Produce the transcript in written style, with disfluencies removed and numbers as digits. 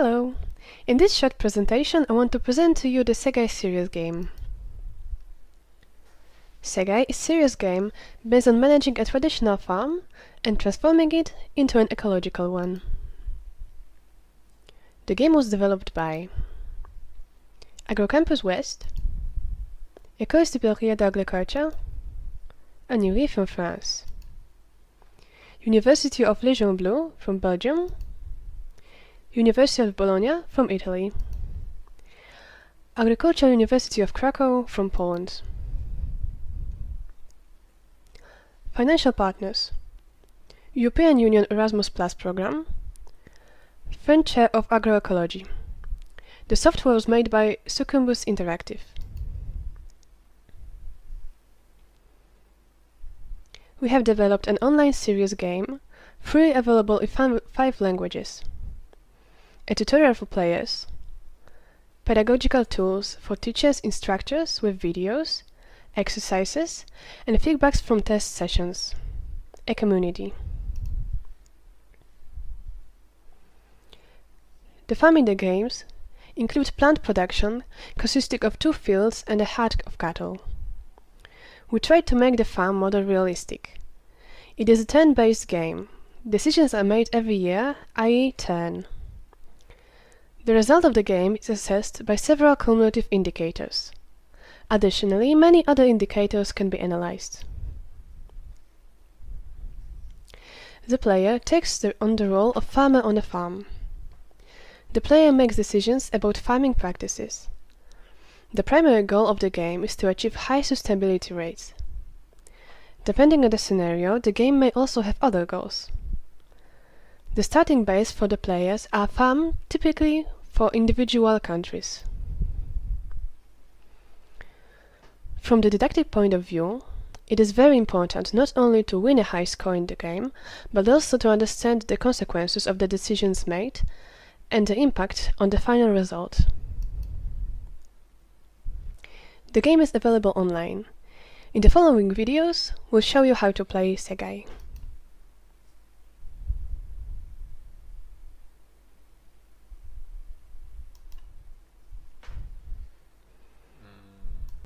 Hello! In this short presentation I want to present to you the SEGAE serious game. SEGAE is a serious game based on managing a traditional farm and transforming it into an ecological one. The game was developed by AgroCampus West, École supérieure d'agriculture, and Newry from France, University of Legion Bleu from Belgium, University of Bologna from Italy, Agricultural University of Krakow from Poland. Financial partners: European Union Erasmus Plus program, French Chair of Agroecology. The software was made by Succumbus Interactive. We have developed an online serious game, freely available in 5 languages. A tutorial for players, pedagogical tools for teachers, instructors with videos, exercises, and feedbacks from test sessions, a community. The farm in the games includes plant production consisting of 2 fields and a herd of cattle. We tried to make the farm model realistic. It is a turn-based game. Decisions are made every year, i.e. turn. The result of the game is assessed by several cumulative indicators. Additionally, many other indicators can be analyzed. The player takes on the role of farmer on a farm. The player makes decisions about farming practices. The primary goal of the game is to achieve high sustainability rates. Depending on the scenario, the game may also have other goals. The starting base for the players are farms typically for individual countries. From the didactic point of view, it is very important not only to win a high score in the game, but also to understand the consequences of the decisions made and the impact on the final result. The game is available online. In the following videos, we'll show you how to play SEGAE.